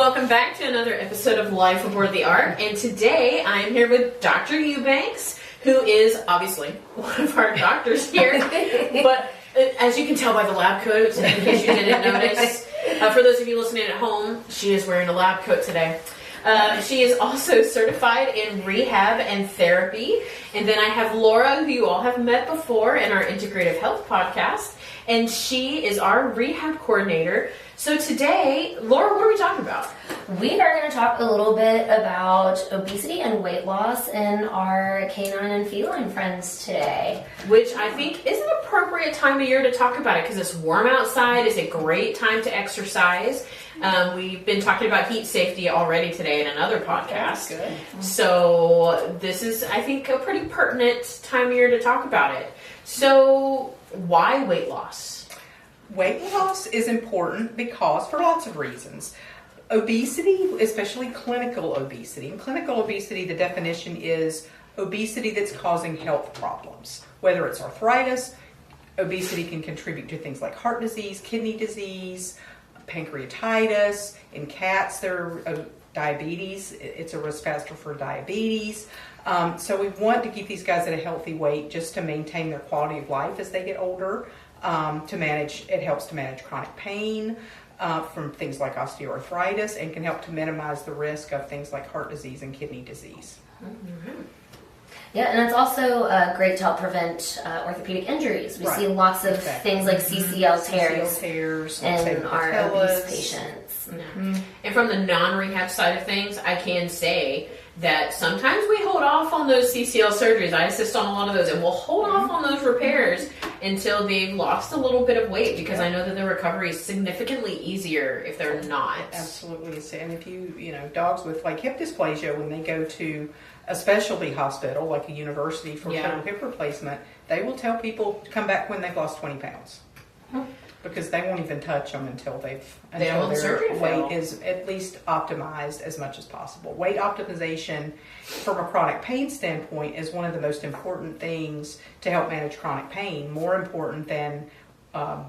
welcome back to another episode of Life Aboard the Ark. And today I am here with Dr. Eubanks, who is obviously one of our doctors here. But as you can tell by the lab coat, in case you didn't notice, for those of you listening at home, she is wearing a lab coat today. She is also certified in rehab and therapy. And then I have Laura, who you all have met before in our Integrative Health podcast. And she is our rehab coordinator. So today, Laura, what are we talking about? We are going to talk a little bit about obesity and weight loss in our canine and feline friends today. Which I think is an appropriate time of year to talk about it because it's warm outside. It's a great time to exercise. We've been talking about heat safety already today in another podcast. Good. So this is, I think, a pretty pertinent time of year to talk about it. So why weight loss? Weight loss is important because, for lots of reasons. Obesity, especially clinical obesity. In clinical obesity, the definition is obesity that's causing health problems. Whether it's arthritis, obesity can contribute to things like heart disease, kidney disease, pancreatitis. In cats, diabetes. It's a risk factor for diabetes. So we want to keep these guys at a healthy weight just to maintain their quality of life as they get older. It helps to manage chronic pain from things like osteoarthritis and can help to minimize the risk of things like heart disease and kidney disease. Mm-hmm. Yeah, and it's also great to help prevent orthopedic injuries. We see lots of things like CCL tears in our obese patients. Mm-hmm. And from the non-rehab side of things, I can say that sometimes we hold off on those CCL surgeries. I assist on a lot of those, and we'll hold off on those repairs until they've lost a little bit of weight because I know that the recovery is significantly easier if they're not. Absolutely. And if dogs with like hip dysplasia, when they go to a specialty hospital like a university for total hip replacement, they will tell people to come back when they've lost 20 pounds. Because they won't even touch them until their weight is at least optimized as much as possible. Weight optimization from a chronic pain standpoint is one of the most important things to help manage chronic pain, more important than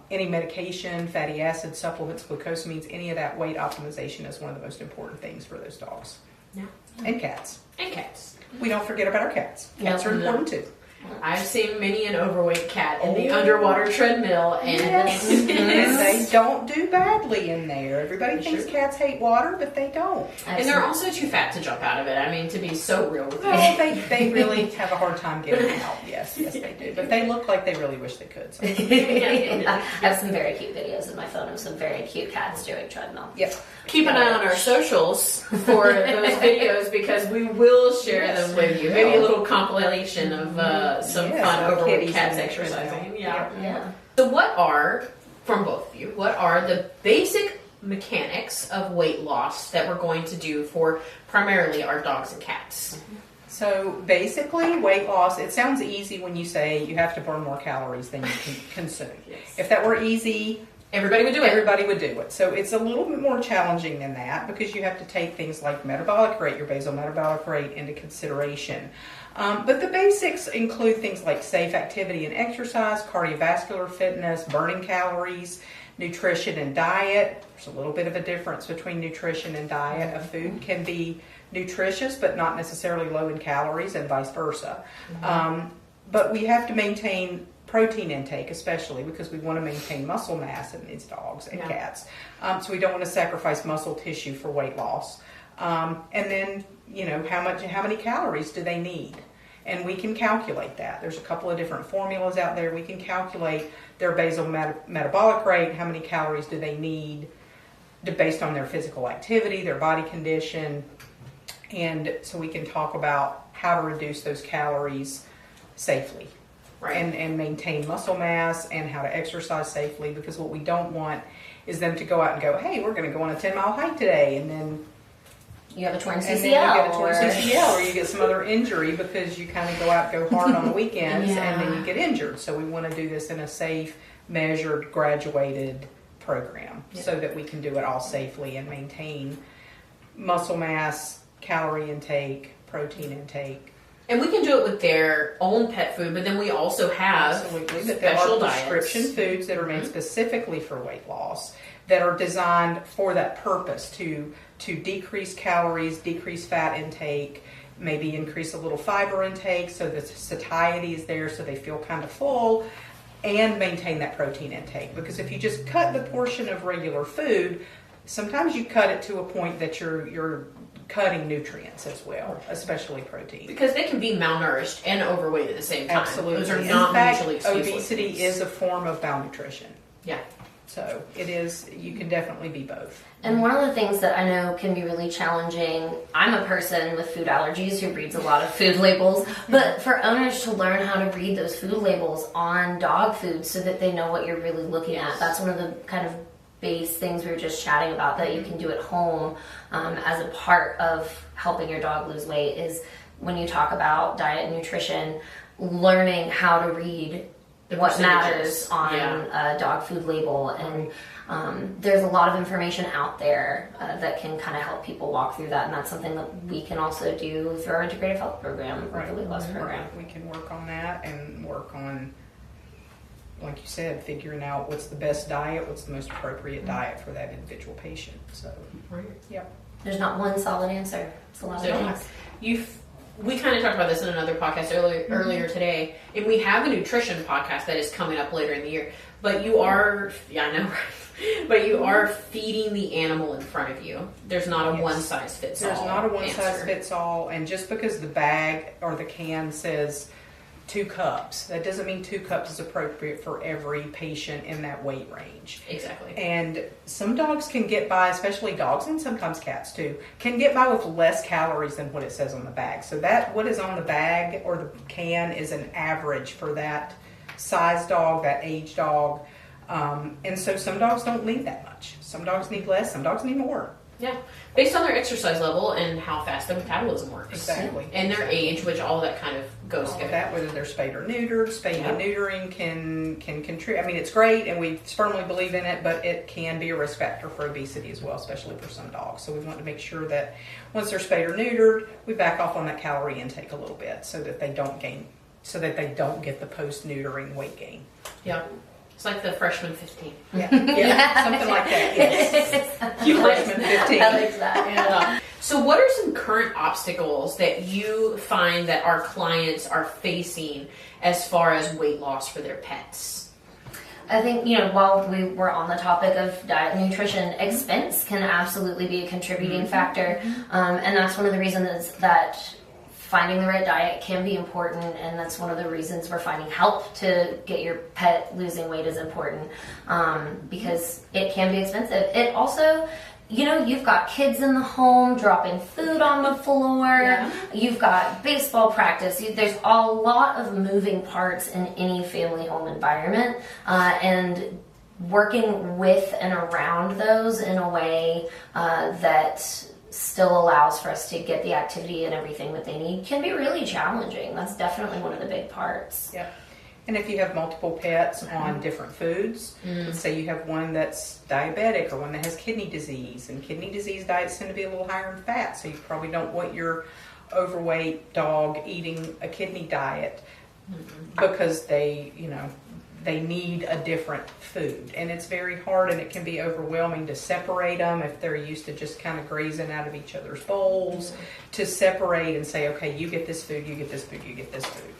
any medication, fatty acid supplements, glucosamines, any of that. Weight optimization is one of the most important things for those dogs. Yeah. And cats. Mm-hmm. We don't forget about our cats. Cats are important too. I've seen many an overweight cat in the underwater treadmill, and they don't do badly in there. Everybody thinks cats hate water, but they don't. And they're also too fat to jump out of it. I mean, to be so real with you. Well, they really have a hard time getting out. Yes, they do. But they look like they really wish they could. So. I have some very cute videos in my phone of some very cute cats doing treadmill. Yep. Keep an eye on our socials for those videos because we will share them with you. Maybe a little compilation of some fun overweight cats exercising. Yeah. So what are, from both of you, what are the basic mechanics of weight loss that we're going to do for primarily our dogs and cats? So basically, weight loss, it sounds easy when you say you have to burn more calories than you can consume. Yes. If that were easy, everybody would do it. So it's a little bit more challenging than that because you have to take things like metabolic rate, your basal metabolic rate, into consideration. But the basics include things like safe activity and exercise, cardiovascular fitness, burning calories, nutrition and diet. There's a little bit of a difference between nutrition and diet. A food can be nutritious but not necessarily low in calories and vice versa. But we have to maintain protein intake, especially because we want to maintain muscle mass in these dogs and cats. So we don't want to sacrifice muscle tissue for weight loss. And then, how many calories do they need? And we can calculate that. There's a couple of different formulas out there. We can calculate their basal metabolic rate, how many calories do they need based on their physical activity, their body condition. And so we can talk about how to reduce those calories safely. Right. And maintain muscle mass and how to exercise safely, because what we don't want is them to go out and go, hey, we're going to go on a 10-mile hike today, and then you have a torn CCL. And then you get a torn CCL or you get some other injury because you kind of go out and go hard on the weekends and then you get injured. So we want to do this in a safe, measured, graduated program so that we can do it all safely and maintain muscle mass, calorie intake, protein intake. And we can do it with their own pet food, but then we also have absolutely, but there are special prescription diets. foods that are made specifically for weight loss that are designed for that purpose to decrease calories, decrease fat intake, maybe increase a little fiber intake so the satiety is there so they feel kind of full, and maintain that protein intake. Because if you just cut the portion of regular food, sometimes you cut it to a point that you're cutting nutrients as well, especially protein. Because they can be malnourished and overweight at the same time. Absolutely. Those are In not fact, mutually exclusive. obesity things. is a form of malnutrition. Yeah. So it is, you can definitely be both. And one of the things that I know can be really challenging, I'm a person with food allergies who reads a lot of food labels, but for owners to learn how to read those food labels on dog food so that they know what you're really looking at. That's one of the kind of base things we were just chatting about that you can do at home as a part of helping your dog lose weight is when you talk about diet and nutrition, learning how to read what matters on a dog food label. And there's a lot of information out there that can kind of help people walk through that, and that's something that we can also do through our integrative health program or the weight loss program. We can work on that and work on, like you said, figuring out what's the best diet, what's the most appropriate diet for that individual patient. So, yep. There's not one solid answer. It's a lot of things. We kind of talked about this in another podcast earlier today, and we have a nutrition podcast that is coming up later in the year. But you are, I know, right? But you are feeding the animal in front of you. There's not a one size fits all. There's not a one size fits all, and just because the bag or the can says 2 cups, that doesn't mean 2 cups is appropriate for every patient in that weight range. Exactly. And some dogs can get by, especially dogs and sometimes cats too, can get by with less calories than what it says on the bag. So that what is on the bag or the can is an average for that size dog, that age dog. And so some dogs don't need that much. Some dogs need less, some dogs need more. Yeah, based on their exercise level and how fast their metabolism works. Exactly. And their age, which all that kind of goes together. That, whether they're spayed or neutered, spaying and neutering can contribute. I mean, it's great, and we firmly believe in it, but it can be a risk factor for obesity as well, especially for some dogs. So we want to make sure that once they're spayed or neutered, we back off on that calorie intake a little bit so that they don't get the post-neutering weight gain. Yeah. It's like the freshman 15. Yeah, something like that, yes. You freshman 15. I like that. Yeah. So what are some current obstacles that you find that our clients are facing as far as weight loss for their pets? I think, while we were on the topic of diet and nutrition, expense can absolutely be a contributing factor. And that's one of the reasons that finding the right diet can be important, and that's one of the reasons we're finding help to get your pet losing weight is important, because it can be expensive. It also, you've got kids in the home dropping food on the floor, you've got baseball practice, there's a lot of moving parts in any family home environment, and working with and around those in a way that still allows for us to get the activity and everything that they need can be really challenging. That's definitely one of the big parts. Yep. And if you have multiple pets on different foods, let's say you have one that's diabetic or one that has kidney disease, and kidney disease diets tend to be a little higher in fat, so you probably don't want your overweight dog eating a kidney diet because they need a different food. And it's very hard, and it can be overwhelming to separate them if they're used to just kind of grazing out of each other's bowls, to separate and say, okay, you get this food, you get this food, you get this food.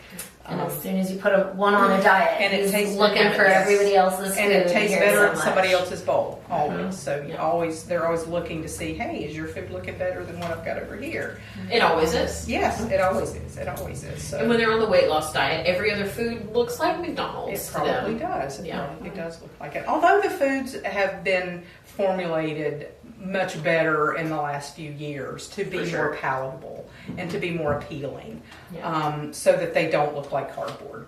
And as soon as you put one on a diet, and it tastes looking for everybody else's and food. it tastes Here's better so in much. somebody else's bowl, always. So they're always looking to see, hey, is your food looking better than what I've got over here? It always is. Yes, it always is. It always is. So And when they're on the weight loss diet, every other food looks like McDonald's. it probably does. It does look like it. Although the foods have been formulated much better in the last few years to be more palatable and to be more appealing, so that they don't look like cardboard.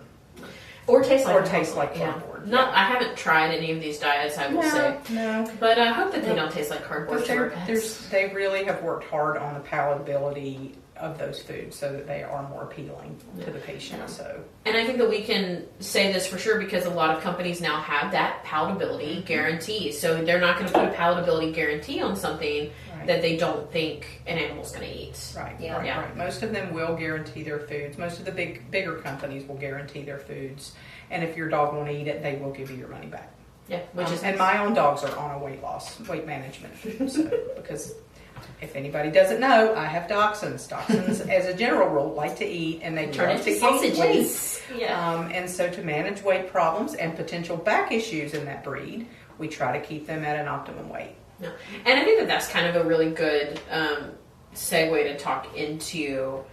Or taste like cardboard. I haven't tried any of these diets, I will say. No. But I hope that they don't taste like cardboard. But they really have worked hard on the palatability of those foods so that they are more appealing to the patient. Yeah. So, And I think that we can say this for sure because a lot of companies now have that palatability guarantee. So they're not going to put a palatability guarantee on something that they don't think an animal's going to eat. Right, Yeah. right, Yeah. right. Most of them will guarantee their foods. Most of the bigger companies will guarantee their foods. And if your dog won't eat it, they will give you your money back. Yeah, which is And my own dogs are on a weight management. So, because if anybody doesn't know, I have dachshunds. Dachshunds, as a general rule, like to eat and they turn love into to gain weight. sausages. Yeah. And so to manage weight problems and potential back issues in that breed, we try to keep them at an optimum weight. No. And I think that that's kind of a really good segue to talk into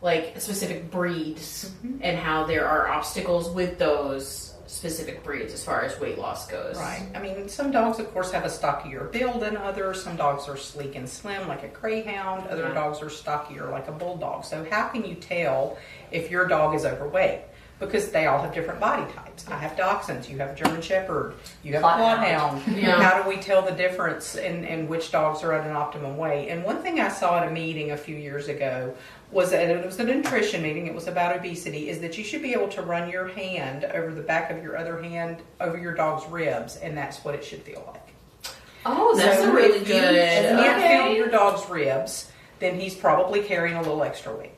like specific breeds and how there are obstacles with those specific breeds as far as weight loss goes. Right. I mean, some dogs, of course, have a stockier build than others. Some dogs are sleek and slim, like a greyhound. Other Yeah. dogs are stockier, like a bulldog. So how can you tell if your dog is overweight? Because they all have different body types. I have dachshunds. You have German Shepherd. You have Bloodhound. Yeah. How do we tell the difference in which dogs are at an optimum weight? And one thing I saw at a meeting a few years ago was that it was a nutrition meeting. It was about obesity. Is that you should be able to run your hand over the back of your other hand over your dog's ribs, and that's what it should feel like. Oh, that's So a really if you good. can't feel your dog's ribs, then he's probably carrying a little extra weight.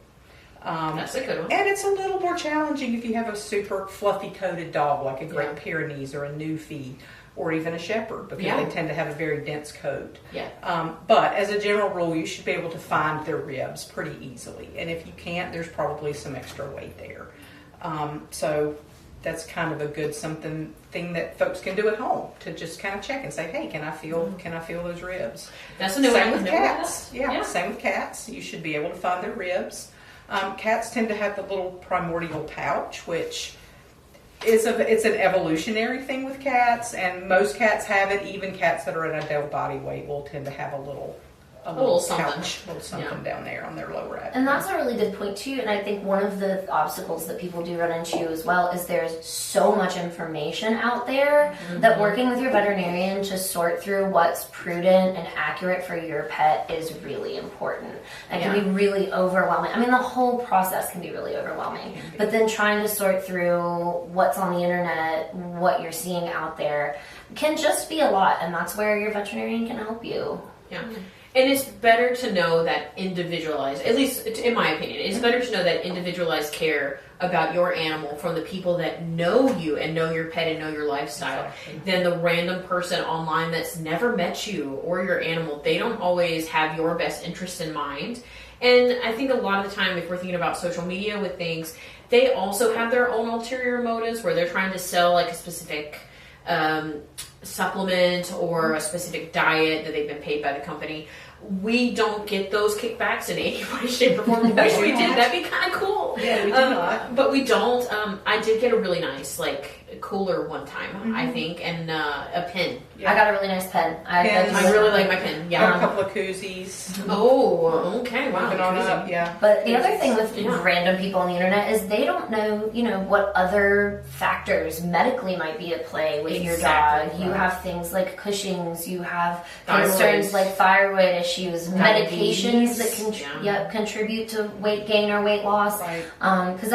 That's a good one. And it's a little more challenging if you have a super fluffy coated dog like a Great Yeah. Pyrenees or a Newfie or even a Shepherd because Yeah. they tend to have a very dense coat. Yeah. But as a general rule, you should be able to find their ribs pretty easily. And if you can't, there's probably some extra weight there. So that's kind of a good thing that folks can do at home to just kind of check and say, hey, can I feel those ribs? That's a new Same one. with I've never heard cats. that. Yeah, same with cats. You should be able to find their ribs. Cats tend to have the little primordial pouch, which it's an evolutionary thing with cats, and most cats have it. Even cats that are at adult body weight will tend to have a little something. pouch, a little something down there on their lower abdomen. And that's a really good point too. And I think one of the obstacles that people do run into as well is there's so much information out there that working with your veterinarian to sort through what's prudent and accurate for your pet is really important. It can be really overwhelming. I mean, the whole process can be really overwhelming. But then trying to sort through what's on the internet, what you're seeing out there, can just be a lot. And that's where your veterinarian can help you. Yeah. And it's better to know that individualized, at least in my opinion, it's better to know that individualized care about your animal from the people that know you and know your pet and know your lifestyle than the random person online that's never met you or your animal. They don't always have your best interest in mind. And I think a lot of the time, if we're thinking about social media with things, they also have their own ulterior motives where they're trying to sell like a specific supplement or a specific diet that they've been paid by the company. We don't get those kickbacks in any way, shape, or form. I wish we did. That'd be kind of cool. Yeah, we do not. But we don't. I did get a really nice cooler one time, I think, and a pen. I got a really nice pen. Pens. I really like my pen. Got a Yeah. couple of koozies. Oh, okay. Wow. Moving on Crazy. up, yeah. But the other thing with Yeah. random people on the internet is they don't know, what other factors medically might be at play with your dog. Exactly. You have things like Cushing's, you have Thyroid. concerns like thyroid issues, medications that Yeah. contribute to weight gain or weight loss. Right. Because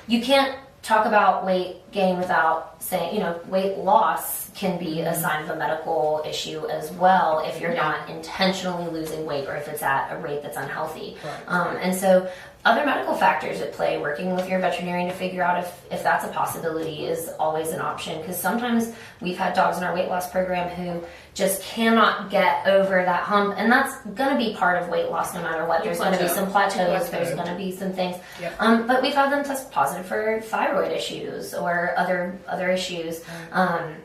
you can't talk about weight gain without saying, weight loss can be a sign of a medical issue as well if you're not intentionally losing weight or if it's at a rate that's unhealthy. Right. And so other medical factors at play, working with your veterinarian to figure out if that's a possibility is always an option, because sometimes we've had dogs in our weight loss program who just cannot get over that hump, and that's going to be part of weight loss no matter what. There's going to be some plateaus, there's going to be some things, but we've had them test positive for thyroid issues or other issues, and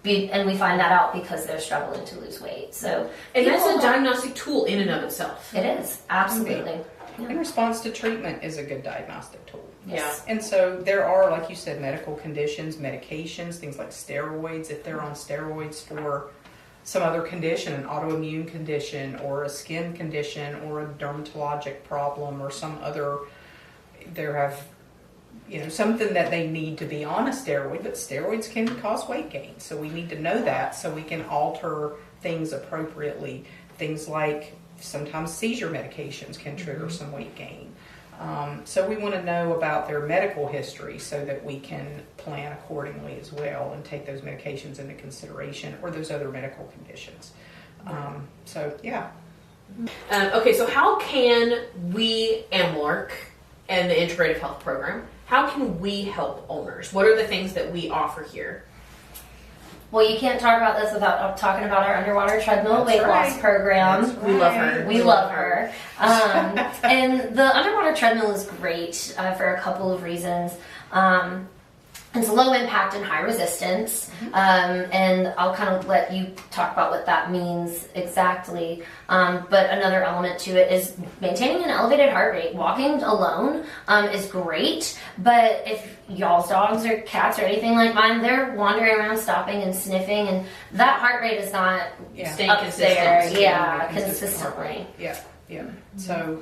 we find that out because they're struggling to lose weight. So, And that's a diagnostic tool in and of itself. it is, absolutely. In response to treatment is a good diagnostic tool. Yes. And so there are, like you said, medical conditions, medications, things like steroids. If they're on steroids for some other condition, an autoimmune condition or a skin condition or a dermatologic problem or some other, something that they need to be on a steroid, but steroids can cause weight gain. So we need to know that so we can alter things appropriately. Things like sometimes seizure medications can trigger some weight gain. So we want to know about their medical history so that we can plan accordingly as well and take those medications into consideration or those other medical conditions. So yeah. Okay, so how can we, Animal and the Integrative Health Program, how can we help owners? What are the things that we offer here? Well, you can't talk about this without talking about our underwater treadmill weight loss program. Right. We love her. We love her. And the underwater treadmill is great for a couple of reasons. It's low impact and high resistance. And I'll kind of let you talk about what that means exactly. But another element to it is maintaining an elevated heart rate. Walking alone is great, but if y'all's dogs or cats or anything like mine, they're wandering around stopping and sniffing, and that heart rate is not Staying up consistent. there. Consistent heart Consistently. rate. Yeah. So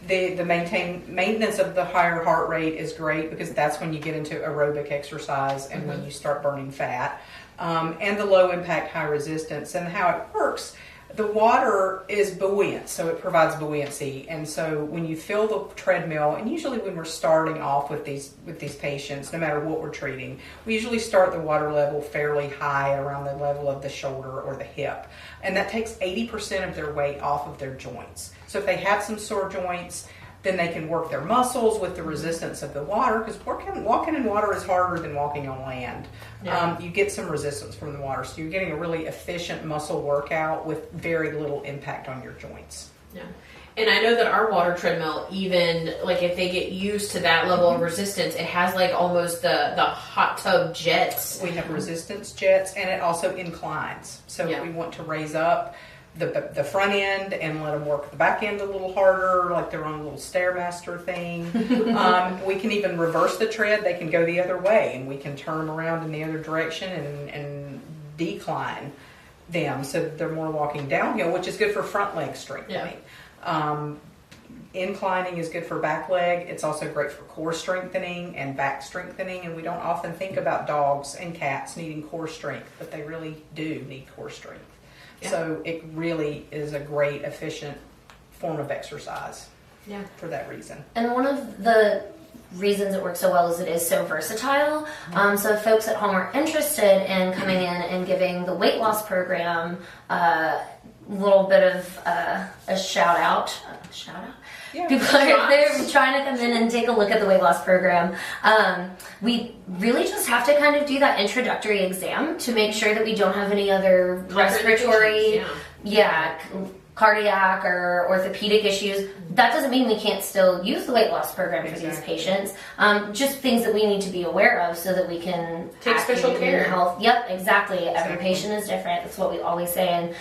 the maintenance of the higher heart rate is great because that's when you get into aerobic exercise and when you start burning fat. And the low impact, high resistance, and how it works. The water is buoyant, so it provides buoyancy. And so when you fill the treadmill, and usually when we're starting off with these patients, no matter what we're treating, we usually start the water level fairly high around the level of the shoulder or the hip. And that takes 80% of their weight off of their joints. So if they have some sore joints, then they can work their muscles with the resistance of the water, because walking in water is harder than walking on land. Yeah. You get some resistance from the water, so you're getting a really efficient muscle workout with very little impact on your joints. Yeah. And I know that our water treadmill, even like if they get used to that level of resistance, it has like almost the hot tub jets. We have resistance jets, and it also inclines. So if we want to raise up the front end and let them work the back end a little harder, like they're on a little Stairmaster thing. We can even reverse the tread. They can go the other way, and we can turn them around in the other direction and decline them so that they're more walking downhill, which is good for front leg strengthening. Inclining is good for back leg. It's also great for core strengthening and back strengthening, and we don't often think about dogs and cats needing core strength, but they really do need core strength. So it really is a great, efficient form of exercise for that reason. And one of the reasons it works so well is it is so versatile. So if folks at home are interested in coming in and giving the weight loss program a little bit of a shout out. Yeah. People are they're trying to come in and take a look at the weight loss program. We really just have to kind of do that introductory exam to make sure that we don't have any other respiratory, cardiac or orthopedic issues. That doesn't mean we can't still use the weight loss program for these patients. Just things that we need to be aware of so that we can take special care. Health. Yep, exactly. Every patient is different. That's what we always say. And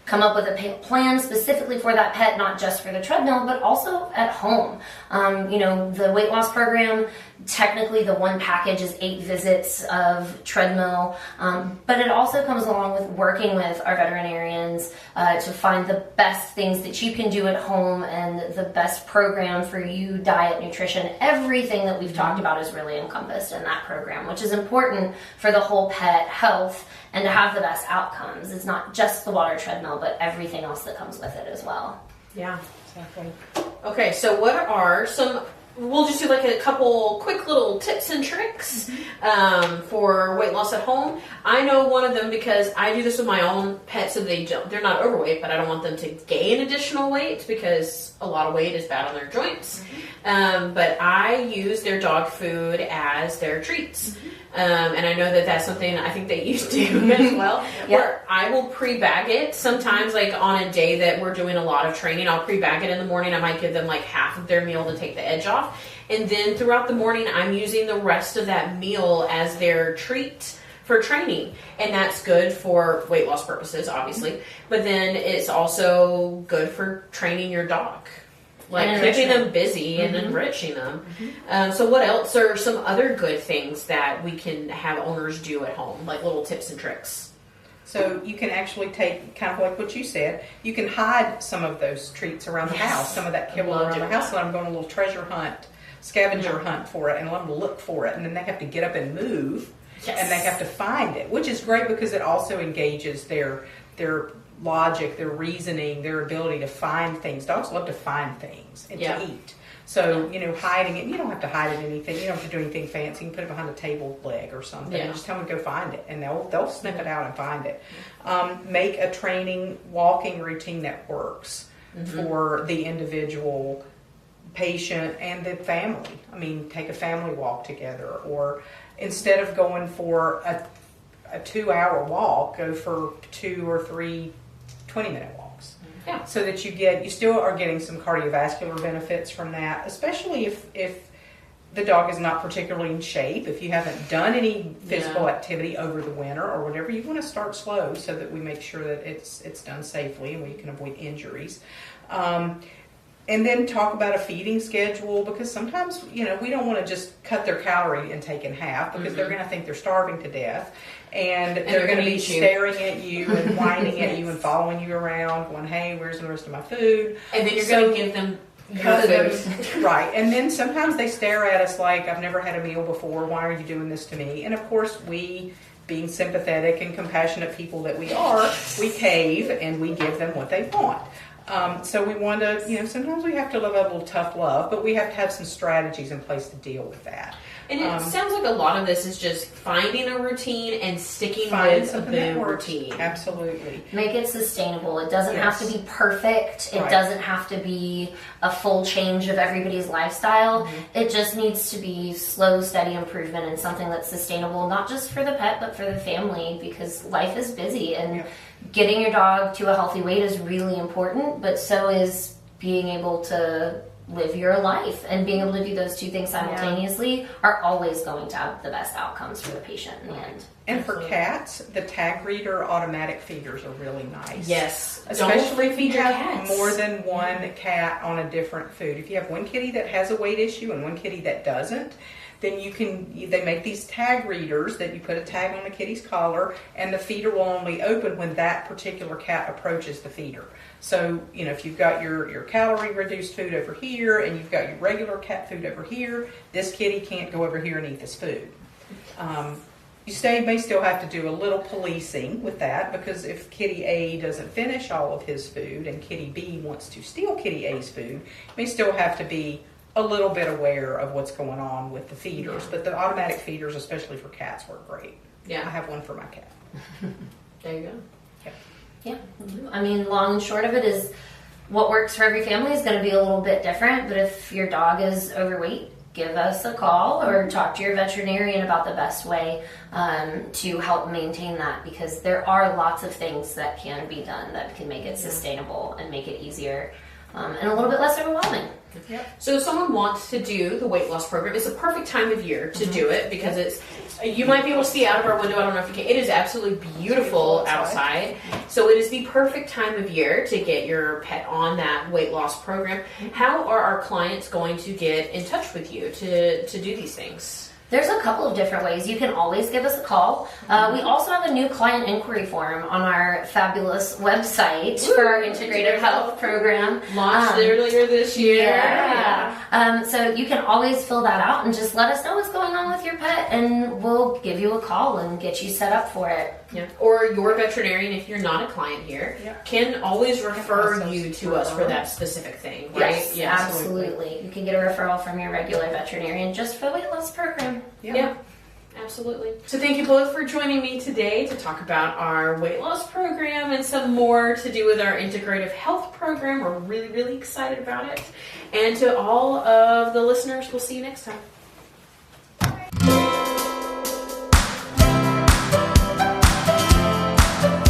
come up with a plan specifically for that pet, not just for the treadmill, but also at home. The weight loss program, technically the one package is 8 visits of treadmill, but it also comes along with working with our veterinarians to find the best things that you can do at home and the best program for you, diet, nutrition. Everything that we've talked about is really encompassed in that program, which is important for the whole pet health and to have the best outcomes. It's not just the water treadmill, but everything else that comes with it as well. Yeah. Exactly. Okay, so what are some, we'll just do like a couple quick little tips and tricks for weight loss at home. I know one of them because I do this with my own pets, so they're not overweight, but I don't want them to gain additional weight because a lot of weight is bad on their joints. But I use their dog food as their treats. And I know that that's something I think that you do as well, where I will pre-bag it. Sometimes, like on a day that we're doing a lot of training, I'll pre-bag it in the morning. I might give them like half of their meal to take the edge off. And then throughout the morning, I'm using the rest of that meal as their treat for training. And that's good for weight loss purposes, obviously. But then it's also good for training your dog. Like keeping them busy and enriching them. So what else are some other good things that we can have owners do at home, like little tips and tricks? So you can actually take, kind of like what you said, you can hide some of those treats around the house, some of that kibble around the house. Let them go on a little treasure hunt, scavenger hunt for it, and let them look for it. And then they have to get up and move, and they have to find it, which is great because it also engages their logic, their reasoning, their ability to find things. Dogs love to find things and Yeah. to eat. So, hiding it, you don't have to hide it anything. You don't have to do anything fancy. You can put it behind a table leg or something and just tell them to go find it, and they'll sniff it out and find it. Make a training walking routine that works for the individual patient and the family. I mean, take a family walk together, or instead of going for a 2-hour walk, go for 2 or 3 20-minute walks. Yeah. So that you still are getting some cardiovascular benefits from that, especially if the dog is not particularly in shape. If you haven't done any physical activity over the winter or whatever, you want to start slow so that we make sure that it's done safely and we can avoid injuries. And then talk about a feeding schedule, because sometimes, we don't want to just cut their calorie intake in half, because they're going to think they're starving to death. And they're going to be staring at you and whining at you and following you around, going, hey, where's the rest of my food? And then you're going to give them your food. Right. And then sometimes they stare at us like, I've never had a meal before. Why are you doing this to me? And of course, we, being sympathetic and compassionate people that we are, we cave and we give them what they want. So we want to, sometimes we have to live a little tough love, but we have to have some strategies in place to deal with that. And it sounds like a lot of this is just finding a routine and sticking with the routine. Absolutely. Make it sustainable. It doesn't have to be perfect. It doesn't have to be a full change of everybody's lifestyle. It just needs to be slow, steady improvement and something that's sustainable, not just for the pet, but for the family, because life is busy, and getting your dog to a healthy weight is really important, but so is being able to live your life, and being able to do those two things simultaneously are always going to have the best outcomes for the patient in the end. And for cats, the tag reader automatic feeders are really nice. Yes. Especially if you have cats. more than one cat on a different food. If you have one kitty that has a weight issue and one kitty that doesn't, then they make these tag readers that you put a tag on the kitty's collar, and the feeder will only open when that particular cat approaches the feeder. So, if you've got your calorie reduced food over here and you've got your regular cat food over here, this kitty can't go over here and eat this food. You may still have to do a little policing with that, because if kitty A doesn't finish all of his food and kitty B wants to steal kitty A's food, you may still have to be a little bit aware of what's going on with the feeders. But the automatic feeders, especially for cats, work great. Yeah. I have one for my cat. There you go. Yeah. I mean, long and short of it is, what works for every family is going to be a little bit different, but if your dog is overweight, give us a call or talk to your veterinarian about the best way to help maintain that, because there are lots of things that can be done that can make it sustainable and make it easier and a little bit less overwhelming. So if someone wants to do the weight loss program, it's a perfect time of year to do it, because you might be able to see out of our window. I don't know if you can. It is absolutely beautiful outside. So it is the perfect time of year to get your pet on that weight loss program. How are our clients going to get in touch with you to do these things? There's a couple of different ways. You can always give us a call. We also have a new client inquiry form on our fabulous website for our Integrative Health program. Launched earlier this year. So you can always fill that out and just let us know what's going on with your pet, and we'll give you a call and get you set up for it. Yeah. Or your veterinarian, if you're not a client here, can always refer you to us for that specific thing, right? Yes, absolutely. You can get a referral from your regular veterinarian just for the weight loss program. Yeah, absolutely. So thank you both for joining me today to talk about our weight loss program and some more to do with our integrative health program. We're really, really excited about it. And to all of the listeners, we'll see you next time.